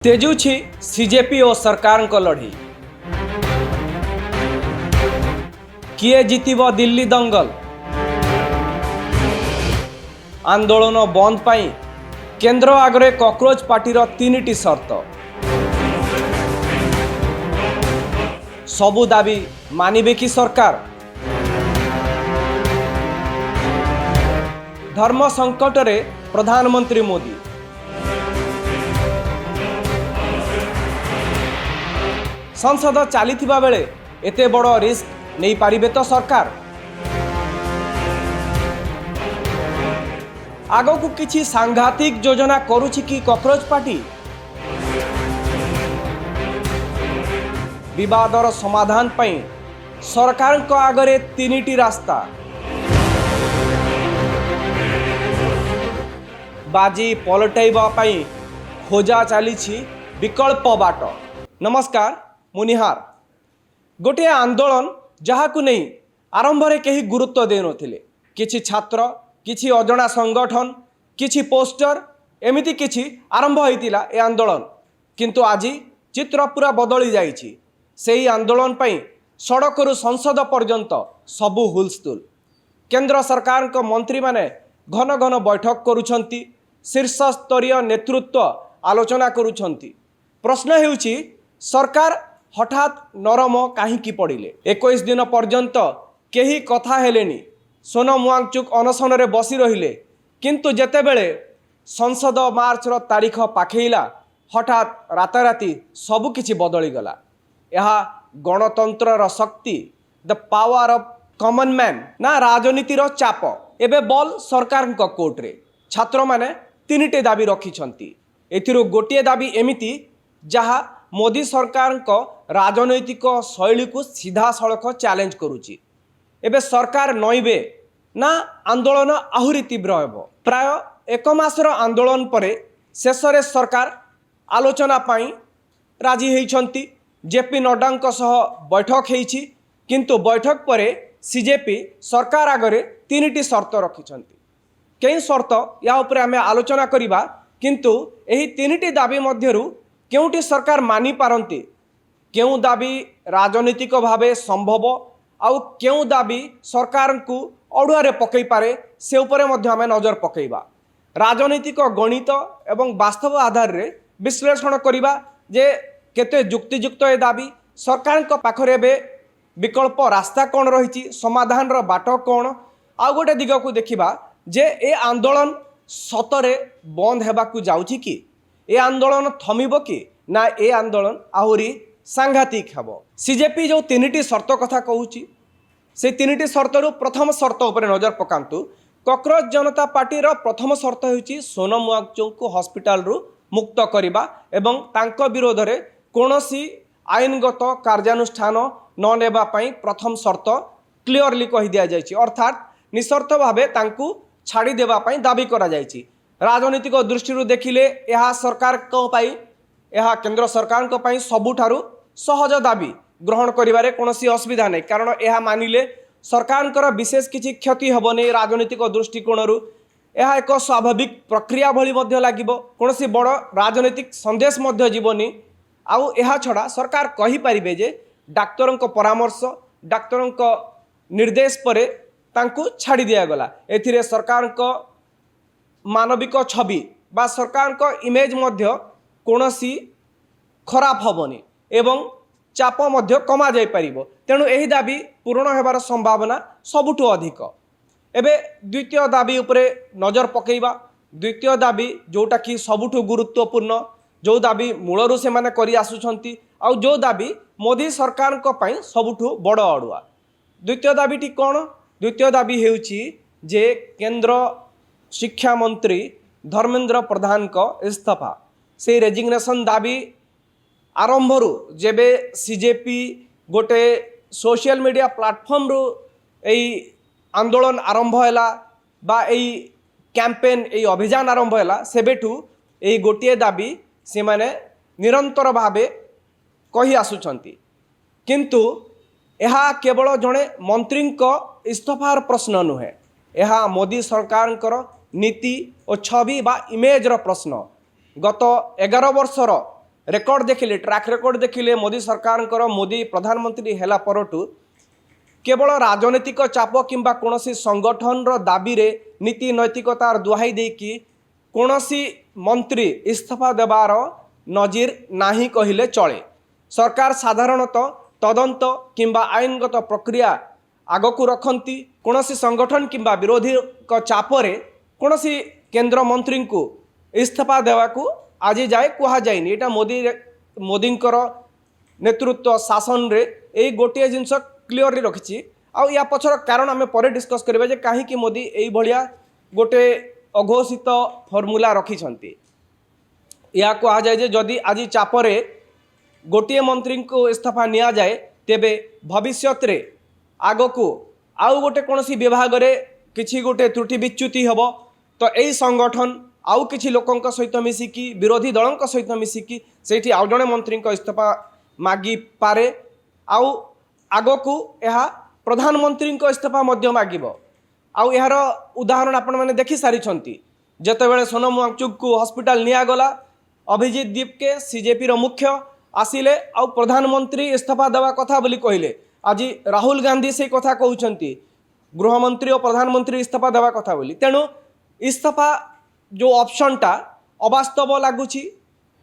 तेजुछि CJP और सरकार को लड़ी किए जीतिबो दिल्ली दंगल आंदोलन बंद पाई केंद्र आगरे कॉकरोच पार्टीर तीनिटी शर्त सबु दाबी मानिबे कि सरकार धर्म संकट रे प्रधानमंत्री मोदी संसद चलीथिबा बेले एते बड़ रिस्क नहीं पारिबे तो सरकार आगो को किछि सांघातिक योजना करूछि कि कॉकरोच पार्टी विवादर समाधान पई सरकार को आगरे तीनिटी रास्ता बाजी पलटैबा पई खोजा चलीछि विकल्प बाट। नमस्कार मुनिहार गोटे आंदोलन जहाकु नहीं आरंभ रे कहीं गुरुत्व दे नथिले किछि छात्र किछि अजଣା संगठन किछि पोस्टर एमिति किछि आरंभ होइतिला ए आंदोलन किंतु आजी चित्र पूरा बदली जाइछि सेही आंदोलन पई सड़करू संसद पर्यंत सबु हुलस्थुल केंद्र सरकार को मंत्री माने घन घन बैठक करुछंती शीर्ष स्तरीय नेतृत्व आलोचना करुछंती प्रश्न हेउछि सरकार हठात नरम काहींकी पड़िले 21 दिन पर्यंत केही कथा हेलेनी सोनम वांगचुक अनशन रे बसी रहिले किंतु जेतेबेले संसद मार्च रो तारीख पाखेइला हठात राताराती सबु किछि बदली गला। यह गणतंत्र शक्ति the power of common man ना राजनीतिर चाप एबे बल सरकार को कोर्ट रे छात्र माने तीनिटे दाबी रखिछंती एथिरो गोटिए दाबी एमिति जहा मोदी सरकार को राजनैतिक शैली को सीधा सड़क चैलेंज करुची एबे सरकार नईबे ना आंदोलन आहुरी तीव्र हेबो प्राय एक मासर आंदोलन परे शेष रे सरकार आलोचना पाई राजी होइछंती जेपी नड्डा सह बैठक होइछि किंतु बैठक परे सीजेपी सरकार आगरे तीनिटी शर्त रखिछंती कई शर्त या उपरे आमे आलोचना करिबा किंतु एही तीनिटी दाबी मध्यरु केउटी सरकार मानि पारंती केउ दाबी राजनीतिक भावे संभव आउ केउ दाबी सरकार को अड़ुआरे पकई पारे से उपरे मध्य आमे नजर पकईबा राजनीतिक गणित एवं वास्तव आधार रे विश्लेषण करिबा जे केते जुक्तियुक्त ए दाबी सरकार को पाखरे बे विकल्प रास्ता कौन रही समाधान रो बाट कौन आउ गोटे दिग को देखिबा जे ए आंदोलन सतरे बंद हेबाकू जाउछि कि ए आंदोलन थमिबो कि ना ए आंदोलन आहुरी सांघातिक हेबो। सीजेपी जो तीनिटी शर्त कथा कहूची से तीनिटी शर्तरू प्रथम शर्त उपरे नजर पकांतु कॉकरोच जनता पार्टी रो प्रथम शर्त होची सोनम वांगचुक को हॉस्पिटल रु मुक्त करिबा एवं तांको विरोध रे कोनोसी आईनगत कार्यानुष्ठान न नेबा पई प्रथम शर्त क्लियरली कहि दिया जायछि अर्थात निशर्त भावे तांकु छाड़ी देबा पई दाबी करा जायछि राजनीतिक दृष्टि देखिले यह सरकार को पाई यह केंद्र सरकार को पाई सबुठारु सहज दाबी ग्रहण करिबारे कोनोसी असुविधा नहीं कारण यह मानिले सरकार विशेष किछि क्षति हेबनी राजनीतिक दृष्टिकोण यह एक स्वाभाविक प्रक्रिया भली मध्य लागिबो कोनोसी बड़ राजनीतिक संदेश मध्य जीवनी आउ यह छड़ा सरकार कहि परिबे जे डाक्तरों को परामर्श डाक्तरों को निर्देश परे तांकु छाड़ी दिया गला एथिरे सरकार को मानविक छवि बा सरकार को इमेज मध्य कोनोसी खराब हेबनी एवं चाप मध्य कमा जाई परिबो तेणु एही दाबी पूर्ण हेबार संभावना सबुठु अधिक। एबे द्वितीय दाबी उपरे नजर पकेइबा द्वितीय दाबी जोटा कि सबुठु गुरुत्वपूर्ण जो दाबी मूलरू से माने करी आसुछंती आउ जो दाबी मोदी सरकार को पई सबुठु बड़ अड़ुआ द्वितीय दाबीटी कोन द्वितीय दाबी हेउची जे केंद्र शिक्षा मंत्री धर्मेंद्र प्रधान को इस्तीफा से रेजिग्नेशन दाबी आरंभरू जेबे सीजेपी गोटे सोशल मीडिया प्लेटफॉर्म रु एई आंदोलन आरंभ हैला बा एई कैंपेन एई अभियान आरंभ हैला सेबेठू एई गोटिए दाबी से माने निरंतर भावे कही आसुछंती किंतु यह केवल जड़े मंत्री को इस्तीफार प्रश्न नुहे यह मोदी सरकार नीति और छवि बा इमेज रो प्रश्न गत 11 वर्षर रेकर्ड देखिले ट्रैक रेकर्ड देखिले मोदी सरकार मोदी प्रधानमंत्री हैला परटू केवल राजनीतिक चाप किंबा कोनोसी संगठन रो दाबी रे नीति नैतिकतार दुहाई देकी कोनोसी मंत्री इस्तीफा देवार नजीर नाही कहिले चले। सरकार साधारणतः तदंत किंबा आईनगत प्रक्रिया आगकू रखती। कोनोसी संगठन किंबा विरोधी को चापरे कोनोसी केंद्र मंत्री को इस्तीफा देवाकू आज जाए कहा जाए। यहाँ मोदींकर नेतृत्व शासन रे यही गोटे जिनस क्लीयरली रखी या पछर कारण आम पर डिस्कस करिबा जे कहीं मोदी यही भलिया गोटे अघोषित फर्मूला रखिछंती। या कहा जाए जदि आज चापरे गोटे मंत्री को इस्तीफा निया जाए तेबे भविष्यत रे आगकू आउ गोटे कोनोसी विभाग रे किछि गोटे त्रुटि विच्युति हबो तो यही संगठन आउ किछि लोकंक सहित मिसिकी विरोधी दलंक सहित मिसिकी सेठी आउ जणे मंत्री को इस्तीफा मागी पारे। आउ आगकू यह प्रधानमंत्री को इस्तीफा मध्य मागिबो। आउ यार उदाहरण आपण मैंने देखि सारी जेतेबेले सोनम वांगचुक को हॉस्पिटल निया गला अभिजीत दीप के सीजेपी रो मुख्य आसिले आउ प्रधानमंत्री इस्तीफा देवा कथा बोली कहले। आज राहुल गांधी से कथा कहउछंती गृहमंत्री और प्रधानमंत्री इस्तीफा देवा कथा बोली। तेणु इस्तीफा जो ऑप्शन टा अवास्तव लगुची।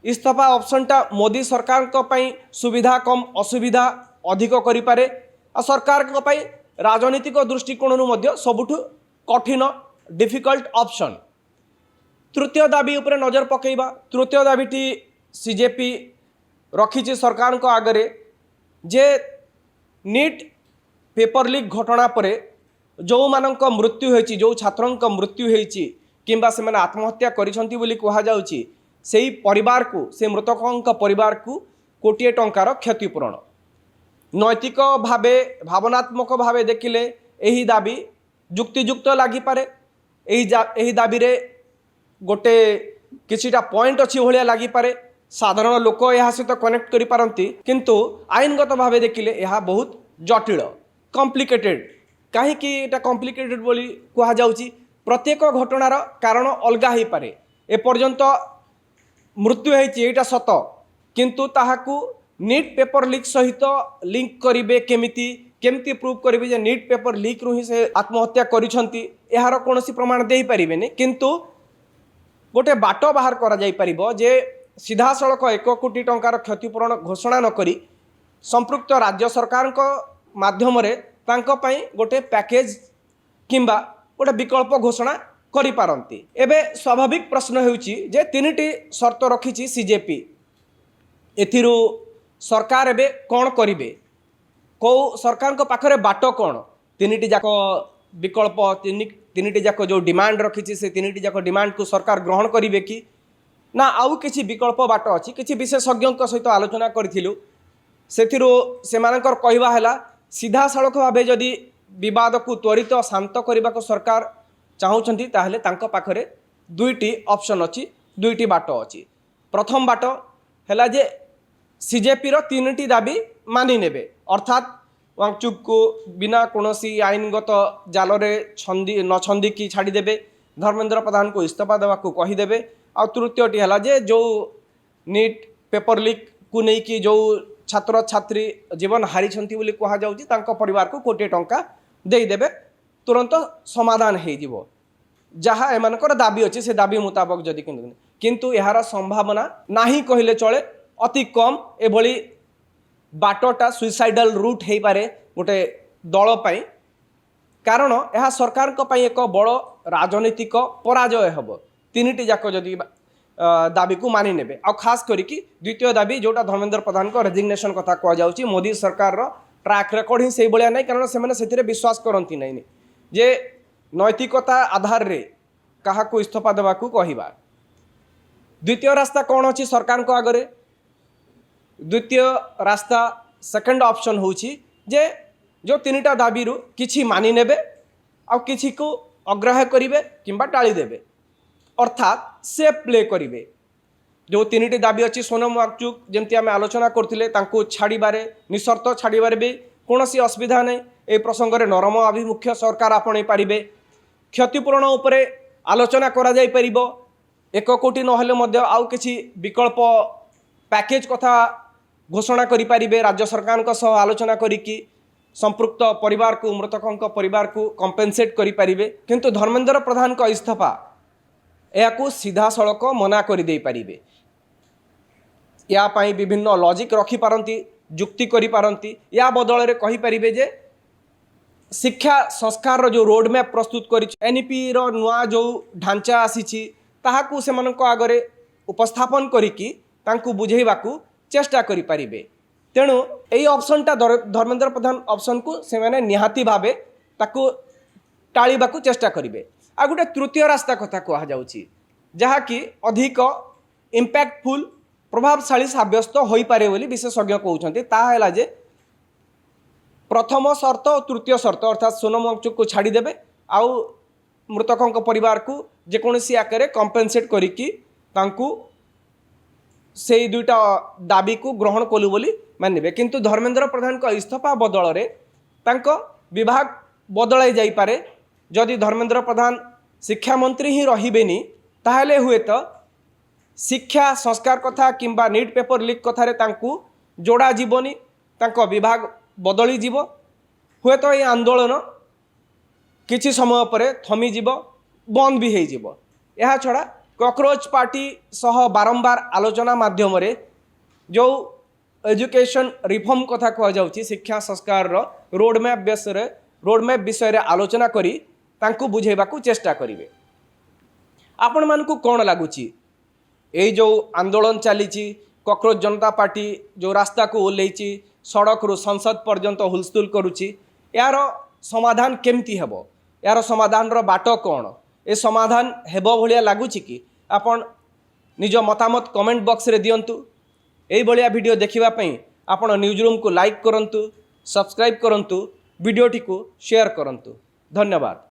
इस्तीफा ऑप्शन टा मोदी सरकार को पई सुविधा कम असुविधा अधिक करि पारे आ सरकार को पई राजनीतिक दृष्टिकोण सबुठु कठिन डिफिकल्ट ऑप्शन। तृतीय दाबी उपरे नजर पकेइबा। तृतीय दाबीटी सीजेपी रखी सरकार को आगरे जे नीट पेपर लीक घटना पर जो मानक मृत्यु होइछि जो छात्रों मृत्यु होइछि किंबा से मैंने आत्महत्या करिसंती बोली कहा जाउछि सेही परिवार को से मृतकों परिवार को कोटिए टंकार क्षतिपूरण नैतिक भावे भावनात्मक भावे देखिले यही दाबी जुक्तियुक्त लागिपारे। यही दाबी रे गोटे किछिटा पॉइंट अच्छी भाया लागिपारे। साधारण लोक यह सहित कनेक्ट करि पारंती किंतु आईनगत भावे देखिले यह बहुत जटिल कॉम्प्लिकेटेड। कहीं एटा कॉम्प्लिकेटेड बोली कहा जाउछि प्रत्येक घटनार कारण अलगा ही पारे। एपर्यंत मृत्यु होइछि सत किंतु ताहाकू नीट पेपर लीक सहित लिंक करिवे केमिति केमिति प्रूव करिवे जे नीट पेपर लीक रु ही से आत्महत्या करिसंती एहार कोनोसी प्रमाण देई परिबेनी। किंतु गोटे बाट बाहर करा जाई परिबो जे सीधा सड़क 1 कोटी टंकार क्षतिपूरण घोषणा न करी संपृक्त राज्य सरकार माध्यम रे तांको पई गोटे पैकेज किंबा गोटे विकल्प घोषणा करि पारंती। एबे स्वाभाविक प्रश्न हेउची जे तीनिटी शर्त रखिची सीजेपी एथिरु सरकार एबे कौन करिवे को सरकार को पाखरे बाट कौन तीनिटी जाक विकल्प तीनिटी जाक जो डिमांड रखिची से तीनिटी जाक डिमांड को सरकार ग्रहण करिवे कि ना आउ किछि विकल्प बाट अछि। किछि विशेषज्ञ सहित आलोचना करिथिलु सेथिरु सेमानकर कहवा हैला सीधा सड़क भावे जदि विवाद को त्वरित शांत करने को सरकार चाहूँगी ताहले तांको पाखरे दुईटी ऑप्शन अच्छी दुईटी बाट अच्छी। प्रथम बाट है जे सीजेपी रो तीनटी दाबी मानि नेबे अर्थात वांगचुक को बिना कोनोसी आईनगत जाल रे छंदी न छंदी की छाड़ीदेवे धर्मेंद्र प्रधान को इस्तीफा देवा को कहीदेवे। आ तृतीयटी है जे जो नीट पेपर लीक को लेकिन जो छात्र छात्री जीवन हारी बोली कहा जाउछि तांको परिवार को कोटी टंका देदेवे तुरंत समाधान हो जहाँ एमानकर दाबी अच्छे से दाबी मुताबक जदि किंतु यार संभावना नाही कहले चले अति कम एभली बाटटा सुइसाइडल रूट हो पारे गोटे दल पाई कारण यह सरकार को पाई एक बड़ राजनीतिक पराजय हम तीनिटी जाक जदि दाबी को मानि नेबे। आ खास करिकी द्वितीय दाबी जोटा धर्मेंद्र प्रधान को रेजिग्नेशन कथा कह जाउछि मोदी सरकार रो ट्रैक रेकर्ड ही से भाया नहीं कारण से विश्वास करती नहीं जे नैतिकता आधार रे कहा को इस्तीफा देवा को कहवा। द्वितीय रास्ता कौन अच्छी सरकार को आगरे द्वितीय रास्ता सेकंड ऑप्शन होची जे जो तीनिटा दाबी रु किछि मानि नेबे आ किछि को अग्राह्य करिवे किंबा टाली देबे अर्थात से प्ले करिवे। जो तीनिटी दाबी अच्छी सोनम वांगचुक जमती आम आलोचना करथिले तांको छाड़ीबारे निसर्त छाड़ीबारे भी कौनसी असुविधा नहीं। ए प्रसंग में नरम आभिमुख्य सरकार आपणे पारिबे क्षतिपूरण उपरे आलोचना करा जाई परिबो 1 कोटी नहले मध्य आउ किछि विकल्प पैकेज कथा घोषणा करें राज्य सरकार आलोचना करिकी संपृक्त परिवार को मृतकों परिवार को कंपेनसेट करें किंतु धर्मेंद्र प्रधान का इस्तीफा या सीधा सड़क मना कर दे पारिबे। या पाई विभिन्न लॉजिक रखी पारंती जुक्ति करि पारंती या बदल में कहि परिबे जे शिक्षा संस्कार रो जो रोड मैप प्रस्तुत करी एनईपी रो नुआ जो ढांचा आसीची ताहाकू सेमानक आगरे उपस्थापन करिकी तांकू बुझेइबाकू चेष्टा करि पारिबे। तेणु एई ऑप्शनटा धर्मेंद्र प्रधान ऑप्शन को से माने निहाती भाबे ताकू टाळीबाकू चेष्टा करिवे। आ गोटे तृतीय रास्ता कथा कहा जाउची जहा कि अधिक इम्पैक्टफुल प्रभावशाली साब्यस्त हो पारे बोली विशेषज्ञ कहते ताहला जे प्रथम शर्त और तृतीय शर्त अर्थात सोनम वांगचुक को छाड़ीदेवे आउ मृतकों परिवार को जेकोसी आकार कंपेनसेट करिकी तांकू से दुईटा दाबी को ग्रहण कलु बोली मानवे। किंतु धर्मेंद्र प्रधान का इस्तीफा बदल रे तांको विभाग बदलाई जाई पारे। जदि धर्मेंद्र प्रधान शिक्षा मंत्री ही रहिबेनी ताहले हुए तो शिक्षा संस्कार कथा किंबा नीट पेपर लीक कथारे तांकू जोड़ा जीवनी तांको विभाग बदली जीव हुए तो ये आंदोलन किछि समय पर थमी जीव बंद भी हो जीव। यह छड़ा कॉकरोच पार्टी सह बारंबार आलोचना माध्यम रे जो एजुकेशन रिफॉर्म कथा कह जाउची शिक्षा संस्कार रोड मैप विषय रे आलोचना करी तांकू बुझेबाकू चेष्टा करिवे। आपण मानकू कोन लागुची ये जो आंदोलन चली कॉकरोच जनता पार्टी जो रास्ता को ओल्लैची सड़क रु संसद पर्यंत हुलस्थुल करुची यार समाधान केमती हेबो यार समाधान रो बाट कौन ए समाधान हेबो भलिया लागुची कि आपण निज मतामत कमेंट बॉक्स रे दियंतु। एई भलिया वीडियो देखिबा पई आपण न्यूज रूम को लाइक करंतु सब्सक्राइब करंतु वीडियोटी को शेयर करंतु। धन्यवाद।